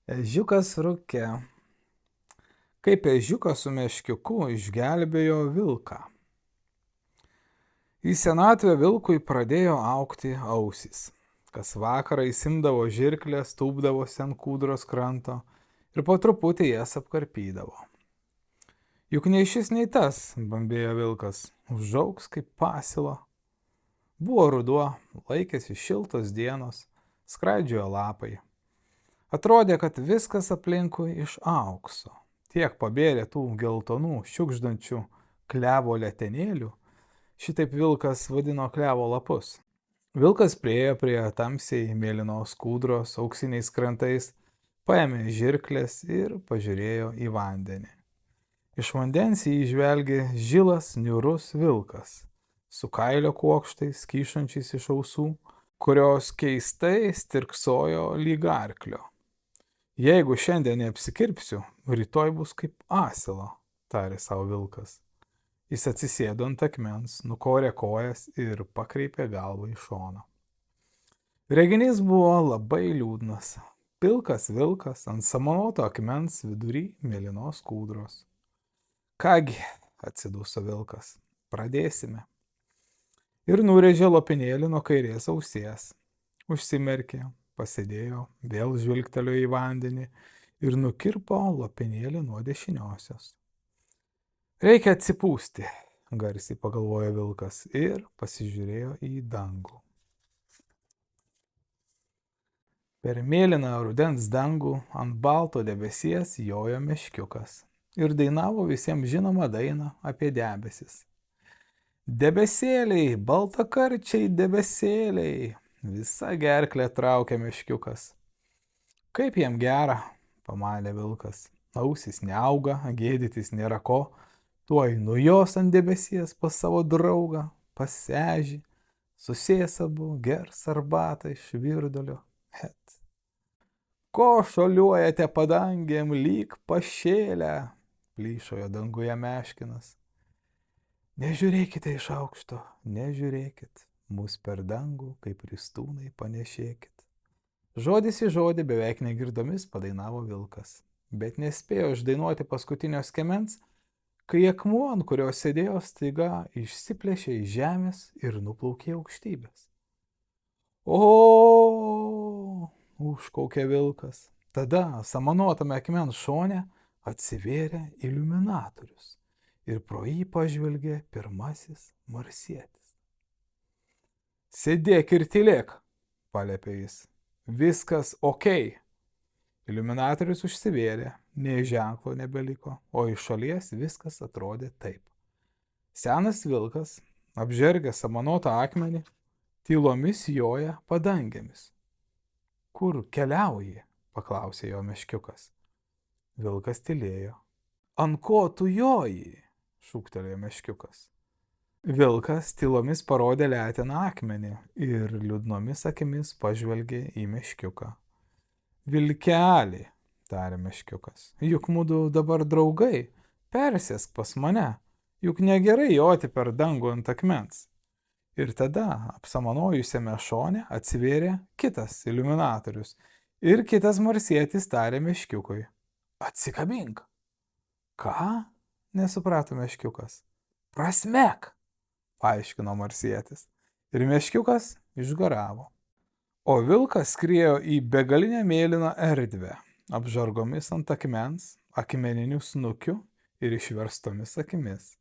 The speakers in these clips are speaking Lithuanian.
Ežiukas rūke. Kaip ežiukas su meškiuku išgelbėjo vilką. Į senatvę vilkui pradėjo augti ausys. Kas vakarą įsimdavo žirklės, tūpdavosi ant kūdros kranto ir po truputį jas apkarpydavo. Juk nei šis, nei tas, bambėjo vilkas, užaugs kaip pasilo. Buvo ruduo, laikėsi šiltos dienos, skraidžiojo lapai. Atrodė, kad viskas aplinkui iš aukso. Tiek pabėrė tų geltonų, šiukšdančių klevo letenėlių, šitaip vilkas vadino klevo lapus. Vilkas priėjo prie tamsiai mėlynos kūdros auksiniais krantais, paėmė žirklės ir pažiūrėjo į vandenį. Iš vandens jį žvelgė žilas, niūrus vilkas, su kailio kuokštais, kyšančiais iš ausų, kurios keistai stirksojo lyg arklio. Jeigu šiandien neapsikirpsiu, rytoj bus kaip asilo, tarė savo vilkas. Jis atsisėdo ant akmens, nukorė kojas ir pakreipė galvą į šoną. Reginys buvo labai liūdnas. Pilkas vilkas ant samanoto akmens vidury mėlynos kūdros. Kągi, atsiduso vilkas, pradėsime. Ir nurėžė lopinėlį nuo kairės ausies. Užsimerkė, pasėdėjo, vėl žvilgtelėjo į vandenį ir nukirpo lopinėlį nuo dešiniosios. Reikia atsipūsti, garsiai pagalvojo vilkas ir pasižiūrėjo į dangų. Per mėlyną rudens dangų ant balto debesies jojo meškiukas ir dainavo visiems žinomą dainą apie debesis. Debesėliai, baltakarčiai debesėliai, visa gerklė traukė meškiukas. Kaip jam gera, pamanė vilkas, ausys neauga, gėdytis nėra ko, tuoj nujos ant debesies pas savo draugą, pas ežį, susės abu, gers arbatą iš virdulio. Het. Ko šoliuojate padangėm lyg pašėlę, plyšojo danguje meškinas. Nežiūrėkite iš aukšto, nežiūrėkit, mus per dangų kaip ristūnai panešėkit. Žodis į žodį beveik negirdomis padainavo vilkas, bet nespėjo išdainuoti paskutinio skemens, kai akmuo, ant kurio sėdėjo, staiga išsiplėšė iš žemės ir nuplaukė aukštybės. O, užkaukė vilkas. Tada samanotame akmens šone atsivėrė iliuminatorius ir pro jį pažvelgė pirmasis marsietis. Sėdėk ir tylėk, paliepė jis. Viskas okei. Iliuminatorius užsivėrė, nei ženklo nebeliko, o iš šalies viskas atrodė taip. Senas vilkas, apžergęs samanotą akmenį, tylomis joja padangėmis. Kur keliauji? Paklausė jo meškiukas. Vilkas tylėjo. Ant ko tu joji? Šūktelėjo meškiukas. Vilkas tylomis parodė leteną akmenį ir liūdnomis akimis pažvelgė į meškiuką. Vilkelį, tarė meškiukas, juk mudu dabar draugai, persėsk pas mane, juk negerai joti per dangų ant akmens. Ir tada apsamanojusiame šone atsivėrė kitas iliuminatorius ir kitas marsietis tarė meškiukui. Atsikabink. Ką? Nesuprato meškiukas. Prasmek, paaiškino marsietis. Ir meškiukas išgaravo. O vilkas skriejo į begalinę mėlyną erdvę, apžargomis ant akmens, akmeniniu snukiu ir išverstomis akimis.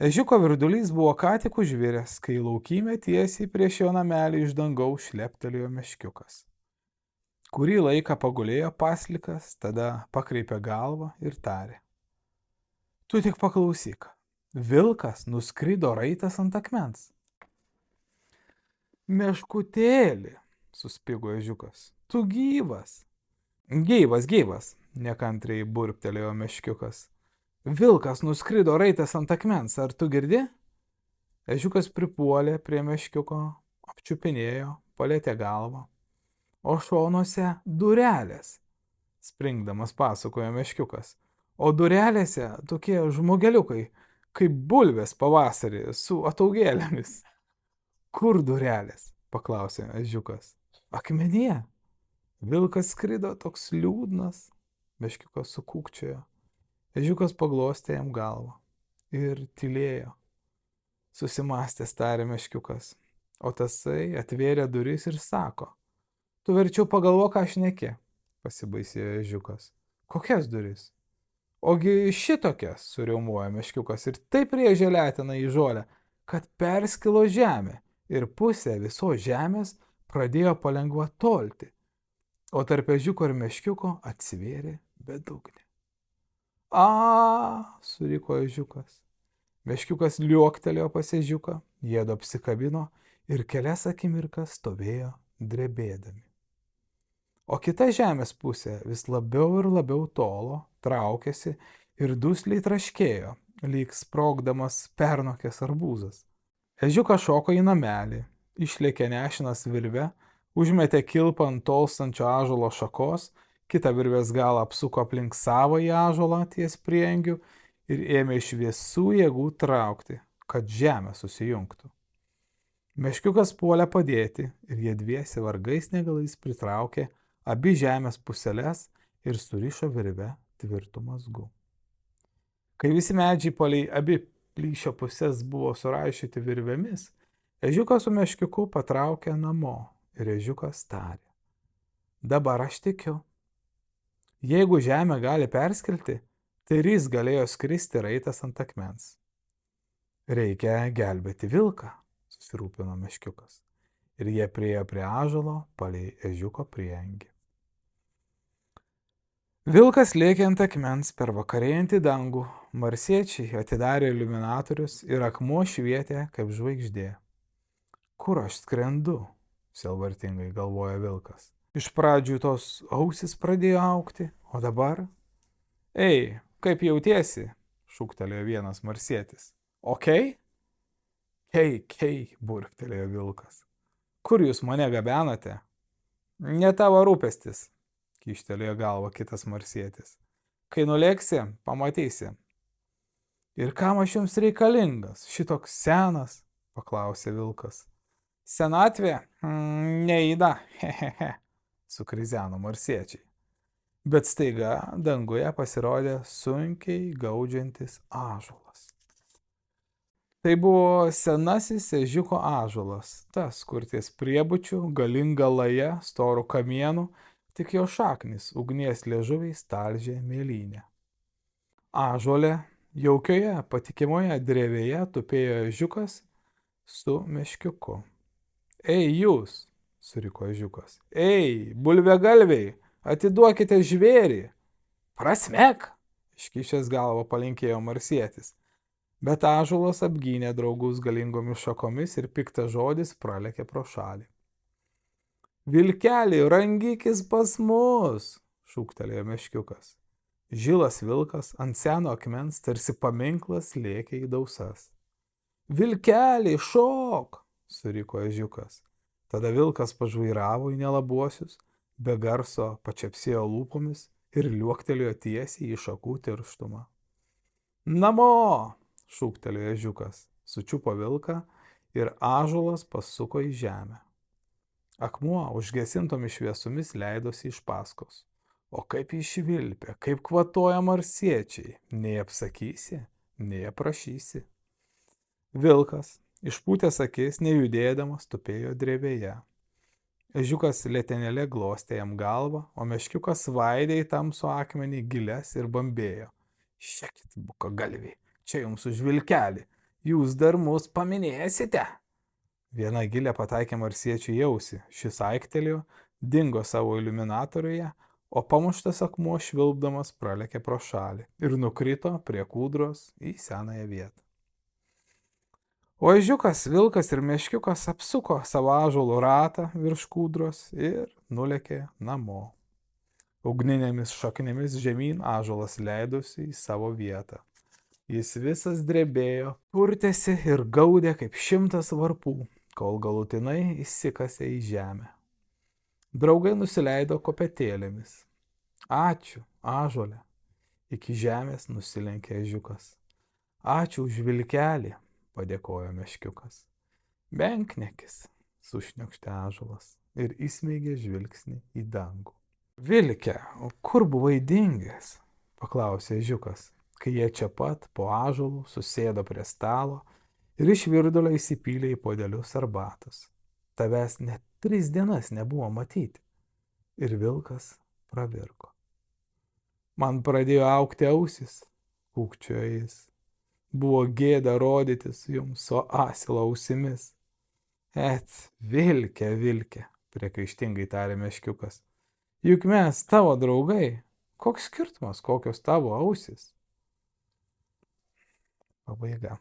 Ežiuko virdulys buvo ką tik užviręs, kai laukymė tiesiai prieš jo namelį iš dangaus šleptelėjo meškiukas. Kurį laiką pagulėjo paslikas, tada pakreipė galvą ir tarė. Tu tik paklausyk, vilkas nuskrido raitas ant akmens. Meškutėli, suspigo ežiukas, tu gyvas. Gyvas, nekantriai burptelėjo meškiukas. Vilkas nuskrido raitas ant akmens, ar tu girdi? Ežiukas pripuolė prie meškiuko, apčiupinėjo, palėtė galvą. O šonuose durelės, springdamas pasakojo meškiukas. O durelėse tokie žmogeliukai, kaip bulvės pavasarį su ataugėlėmis. Kur durelės? Paklausė ežiukas. Akmenyje. Vilkas skrido toks liūdnas, meškiukas sukūkčiojo, ežiukas paglostė jam galvą ir tylėjo. Susimąstęs tarė meškiukas, o tasai atvėrė duris ir sako, tu verčiau pagalvok, ką šneki, pasibaisėjo ežiukas. Kokias duris? Ogi šitokias, suriaumojo meškiukas ir taip rėžė leteną į žolę, kad perskilo žemė ir pusė visos žemės pradėjo palengva tolti, o tarp ežiuko ir meškiuko atsivėrė bedugnė. A, suriko ežiukas. Meškiukas liuoktelėjo pas ežiuką, jiedu apsikabino ir kelias akimirkas stovėjo drebėdami. O kita žemės pusė vis labiau ir labiau tolo, traukėsi ir dusliai traškėjo, lyg sprogdamas pernokęs arbūzas. Ežiukas šoko į namelį, išlėkė nešinas virve, užmetė kilpą ant tolstančio ąžuolo šakos, kitą virvės galą apsuko aplink savąjį ąžuolą ties prieangiu ir ėmė iš visų jėgų traukti, kad žemė susijungtų. Meškiukas puolė padėti ir jie dviesi vargais negalais pritraukė abi žemės puseles ir surišo virve tvirtų mazgų. Kai visi medžiai palei abi plyšio pusės buvo suraišyti virvėmis, ežiukas su meškiuku patraukė namo ir ežiukas tarė. Dabar aš tikiu. Jeigu žemė gali perskelti, tai ir jis galėjo skristi raitas ant akmens. Reikia gelbėti vilką, susirūpino meškiukas. Ir jie priėjo prie ąžuolo palei ežiuko prieangį. Vilkas lėkė ant akmens per vakarėjantį dangų, marsiečiai atidarė iliuminatorius ir akmuo švietė kaip žvaigždė. Kur aš skrendu? Sielvartingai galvoja vilkas. Iš pradžių tos ausis pradėjo augti, o dabar? Ei, kaip jautiesi? Šūktelėjo vienas marsietis. Okei? Kei, burktelėjo vilkas. Kur jūs mane gabenate? Ne tavo rūpestis, kyštelėjo galvą kitas marsietis. Kai nulėksi, pamatysi. Ir kam aš jums reikalingas, šitoks senas? Paklausė vilkas. Senatvė? Neįda, hehehe, sukrizeno marsiečiai. Bet staiga danguje pasirodė sunkiai gaudžiantis ąžuolas. Tai buvo senasis ežiuko ąžuolas, tas, kur ties priebučių, galinga laja, storų kamienų, tik jo šaknis ugnies liežuviais talžė mėlynę. Ąžuole, jaukioje, patikimoje drevėje tupėjo ežiukas su meškiuku. Ei jūs, suriko ežiukas, ei, bulviagalviai, atiduokite žvėrį. Prasmek, iškišęs galvą palinkėjo marsietis. Bet ąžuolas apgynė draugus galingomis šakomis ir piktas žodis pralėkė pro šalį. Vilkeli, rangykis pas mus, šūktelėjo meškiukas. Žilas vilkas ant seno akmens tarsi paminklas lėkė į dausas. Vilkeli, šok, suriko ežiukas. Tada vilkas pažvairavo į nelabuosius, be garso pačepsėjo lūpomis ir liuoktelėjo tiesiai į šakų tirštumą. Namo, šūktelėjo ežiukas, sučiupo vilką ir ąžuolas pasuko į žemę. Akmuo užgesintomis šviesomis leidosi iš paskos. O kaip jį švilpia, kaip kvatoja marsiečiai, nei apsakysi, nei aprašysi. Vilkas, išpūtęs akis, nejudėdamas, tupėjo drevėje. Ežiukas letenėlė glostė jam galvą, o meškiukas svaidė į tamsų akmenį gilias ir bambėjo. Šekit, buko galviai, čia jums už vilkelį, jūs dar mus paminėsite. Viena gilė pataikė marsiečių į ausį, šis aiktelėjo, dingo savo iliuminatoriuje, o pamuštas akmuo švilpdamas pralėkė pro šalį ir nukrito prie kūdros į senąją vietą. O ežiukas, vilkas ir meškiukas apsuko savo ąžuolo ratą virš kūdros ir nulėkė namo. Ugninėmis šaknimis žemyn ąžuolas leidosi į savo vietą. Jis visas drebėjo, purtėsi ir gaudė kaip 100 varpų, kol galutinai įsikasė į žemę. Draugai nusileido kopetėlėmis. Ačiū, ąžuole, iki žemės nusilenkė ežiukas. Ačiū už vilkelį, padėkojo meškiukas. Benknekis, sušniokštė ąžuolas ir įsmeigė žvilgsnį į dangų. Vilke, o kur buvai dingęs? Paklausė ežiukas, kai jie čia pat po ąžuolu susėdo prie stalo ir iš virdulio įsipylė į puodelius arbatos. Tavęs net 3 dienas nebuvo matyti. Ir vilkas pravirko. Man pradėjo augti ausis, kūkčiojo jis. Buvo gėda rodytis jums su asilo ausimis. Vilke, vilke, priekaištingai tarė meškiukas. Juk mes tavo draugai. Koks skirtumas, kokios tavo ausis? Pabaiga.